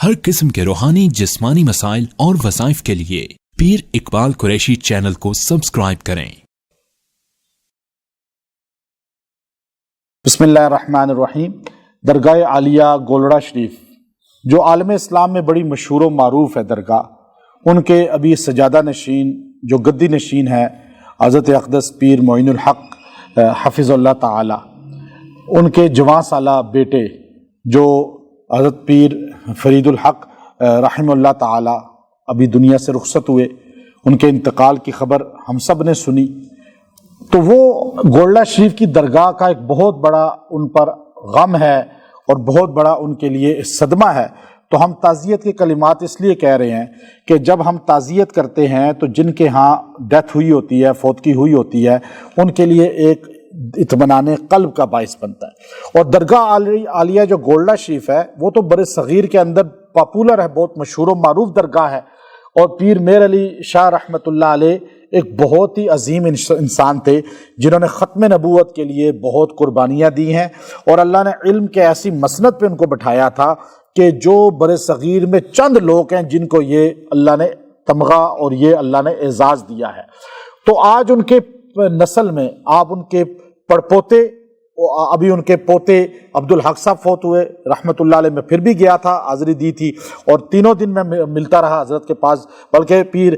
ہر قسم کے روحانی جسمانی مسائل اور وظائف کے لیے پیر اقبال قریشی چینل کو سبسکرائب کریں۔ بسم اللہ الرحمن الرحیم۔ درگاہ عالیہ گولڑا شریف جو عالم اسلام میں بڑی مشہور و معروف ہے درگاہ، ان کے ابھی سجادہ نشین جو گدی نشین ہے حضرت اقدس پیر معین الحق حفظ اللہ تعالی، ان کے جوان سالہ بیٹے جو حضرت پیر فرید الحق رحمہ اللہ تعالی ابھی دنیا سے رخصت ہوئے، ان کے انتقال کی خبر ہم سب نے سنی، تو وہ گولڑا شریف کی درگاہ کا ایک بہت بڑا ان پر غم ہے اور بہت بڑا ان کے لیے صدمہ ہے۔ تو ہم تعزیت کے کلمات اس لیے کہہ رہے ہیں کہ جب ہم تعزیت کرتے ہیں تو جن کے ہاں ڈیتھ ہوئی ہوتی ہے، فوتگی ہوئی ہوتی ہے، ان کے لیے ایک اطمینان قلب کا باعث بنتا ہے۔ اور درگاہ عالیہ جو گولڑا شریف ہے وہ تو بر صغیر کے اندر پاپولر ہے، بہت مشہور و معروف درگاہ ہے، اور پیر میر علی شاہ رحمۃ اللہ علیہ ایک بہت ہی عظیم انسان تھے جنہوں نے ختم نبوت کے لیے بہت قربانیاں دی ہیں، اور اللہ نے علم کے ایسی مسند پہ ان کو بٹھایا تھا کہ جو بر صغیر میں چند لوگ ہیں جن کو یہ اللہ نے تمغہ اور یہ اللہ نے اعزاز دیا ہے۔ تو آج ان کے نسل میں آپ ان کے پڑپوتے، ابھی ان کے پوتے عبدالحق صاحب فوت ہوئے رحمۃ اللہ علیہ، میں پھر بھی گیا تھا، حاضری دی تھی، اور تینوں دن میں ملتا رہا حضرت کے پاس، بلکہ پیر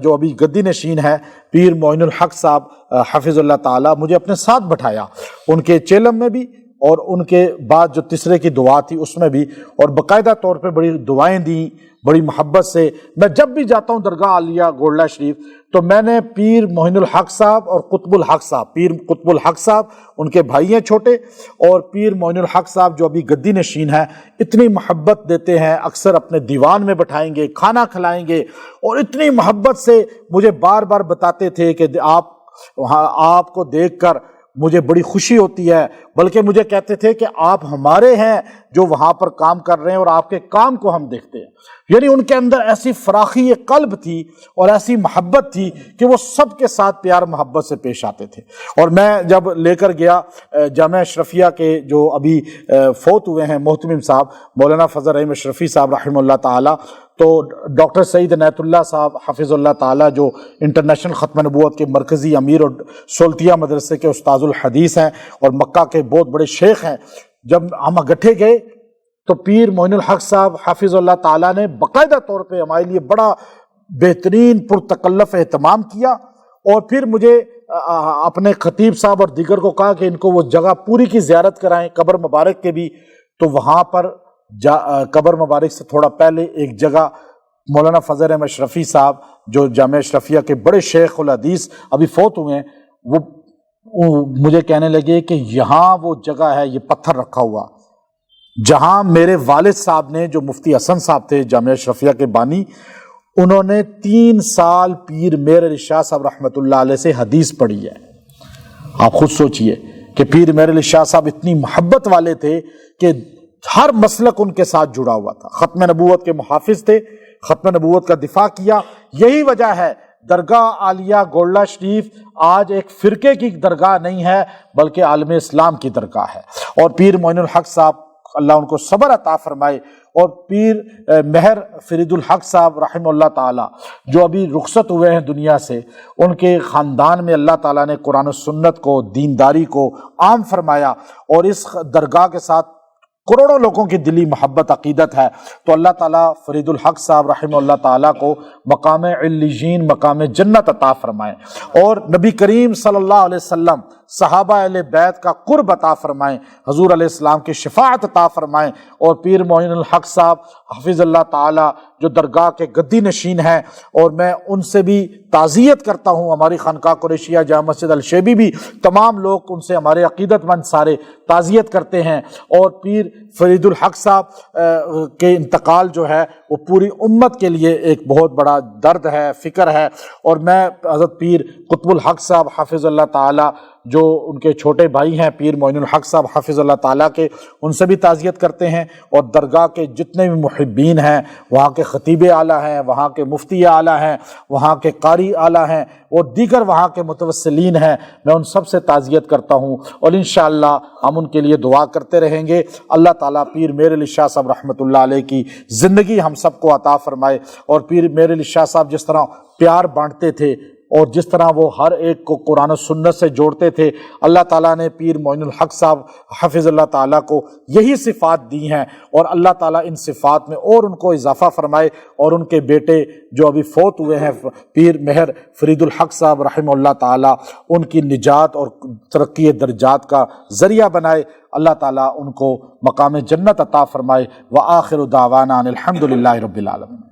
جو ابھی گدی نشین ہے پیر معین الحق صاحب حفظ اللہ تعالی، مجھے اپنے ساتھ بٹھایا ان کے چیلم میں بھی، اور ان کے بعد جو تیسرے کی دعا تھی اس میں بھی، اور باقاعدہ طور پہ بڑی دعائیں دیں بڑی محبت سے۔ میں جب بھی جاتا ہوں درگاہ عالیہ گولڑا شریف تو میں نے پیر معین الحق صاحب اور قطب الحق صاحب، پیر قطب الحق صاحب ان کے بھائی ہیں چھوٹے، اور پیر معین الحق صاحب جو ابھی گدی نشین ہیں، اتنی محبت دیتے ہیں، اکثر اپنے دیوان میں بٹھائیں گے، کھانا کھلائیں گے، اور اتنی محبت سے مجھے بار بار بتاتے تھے کہ آپ کو دیکھ کر مجھے بڑی خوشی ہوتی ہے، بلکہ مجھے کہتے تھے کہ آپ ہمارے ہیں جو وہاں پر کام کر رہے ہیں اور آپ کے کام کو ہم دیکھتے ہیں۔ یعنی ان کے اندر ایسی فراخی قلب تھی اور ایسی محبت تھی کہ وہ سب کے ساتھ پیار محبت سے پیش آتے تھے۔ اور میں جب لے کر گیا جامعہ اشرفیہ کے جو ابھی فوت ہوئے ہیں محتمم صاحب مولانا فضل رحیم اشرفی صاحب رحمہ اللہ تعالی، تو ڈاکٹر سعید عنایت اللہ صاحب حفظ اللہ تعالی جو انٹرنیشنل ختم نبوت کے مرکزی امیر اور سولتیہ مدرسے کے استاذ الحدیث ہیں اور مکہ کے بہت بڑے شیخ ہیں، جب ہم اکٹھے گئے تو پیر معین الحق صاحب حفظ اللہ تعالیٰ نے باقاعدہ طور پہ ہمارے لیے بڑا بہترین پرتکلف اہتمام کیا، اور پھر مجھے اپنے خطیب صاحب اور دیگر کو کہا کہ ان کو وہ جگہ پوری کی زیارت کرائیں، قبر مبارک کے بھی۔ تو وہاں پر قبر مبارک سے تھوڑا پہلے ایک جگہ مولانا فضل رحیم اشرفی صاحب جو جامعہ اشرفیہ کے بڑے شیخ الحدیث ابھی فوت ہوئے ہیں، وہ مجھے کہنے لگے کہ یہاں وہ جگہ ہے، یہ پتھر رکھا ہوا جہاں میرے والد صاحب نے جو مفتی حسن صاحب تھے جامعہ اشرفیہ کے بانی، انہوں نے 3 سال پیر میر علی شاہ صاحب رحمۃ اللہ علیہ سے حدیث پڑھی ہے۔ آپ خود سوچئے کہ پیر میر علی شاہ صاحب اتنی محبت والے تھے کہ ہر مسلک ان کے ساتھ جڑا ہوا تھا، ختم نبوت کے محافظ تھے، ختم نبوت کا دفاع کیا۔ یہی وجہ ہے درگاہ عالیہ گولڑا شریف آج ایک فرقے کی درگاہ نہیں ہے بلکہ عالم اسلام کی درگاہ ہے۔ اور پیر معین الحق صاحب اللہ ان کو صبر عطا فرمائے، اور پیر مہر فرید الحق صاحب رحمہ اللہ تعالی جو ابھی رخصت ہوئے ہیں دنیا سے، ان کے خاندان میں اللہ تعالیٰ نے قرآن و سنت کو، دینداری کو عام فرمایا، اور اس درگاہ کے ساتھ کروڑوں لوگوں کی دلی محبت عقیدت ہے۔ تو اللہ تعالیٰ فرید الحق صاحب رحمہ اللہ تعالیٰ کو مقام علیین، مقام جنت عطا فرمائیں، اور نبی کریم صلی اللہ علیہ وسلم صحابہ اہل بیت کا قرب عطا فرمائیں، حضور علیہ السلام کی شفاعت عطا فرمائیں، اور پیر معین الحق صاحب حفظ اللہ تعالی جو درگاہ کے گدی نشین ہیں، اور میں ان سے بھی تعزیت کرتا ہوں، ہماری خانقاہ قریشیہ جامع مسجد الشیبی بھی تمام لوگ ان سے ہمارے عقیدت مند سارے تعزیت کرتے ہیں۔ اور پیر فرید الحق صاحب کے انتقال جو ہے وہ پوری امت کے لیے ایک بہت بڑا درد ہے، فکر ہے، اور میں حضرت پیر قطب الحق صاحب حفظ اللہ تعالی جو ان کے چھوٹے بھائی ہیں پیر معین الحق صاحب حافظ اللہ تعالیٰ کے، ان سے بھی تعزیت کرتے ہیں، اور درگاہ کے جتنے بھی محبین ہیں، وہاں کے خطیب اعلیٰ ہیں، وہاں کے مفتی اعلیٰ ہیں، وہاں کے قاری اعلیٰ ہیں، اور دیگر وہاں کے متوسلین ہیں، میں ان سب سے تعزیت کرتا ہوں، اور انشاءاللہ ہم ان کے لیے دعا کرتے رہیں گے۔ اللہ تعالیٰ پیر میر علی شاہ صاحب رحمۃ اللہ علیہ کی زندگی ہم سب کو عطا فرمائے، اور پیر میر علی شاہ صاحب جس طرح پیار بانٹتے تھے اور جس طرح وہ ہر ایک کو قرآن و سنت سے جوڑتے تھے، اللہ تعالیٰ نے پیر معین الحق صاحب حافظ اللہ تعالیٰ کو یہی صفات دی ہیں، اور اللہ تعالیٰ ان صفات میں اور ان کو اضافہ فرمائے، اور ان کے بیٹے جو ابھی فوت ہوئے ہیں پیر مہر فرید الحق صاحب رحمہ اللہ تعالیٰ، ان کی نجات اور ترقی درجات کا ذریعہ بنائے۔ اللہ تعالیٰ ان کو مقام جنت عطا فرمائے۔ وآخر دعوانا ان الحمد للہ رب العالمین۔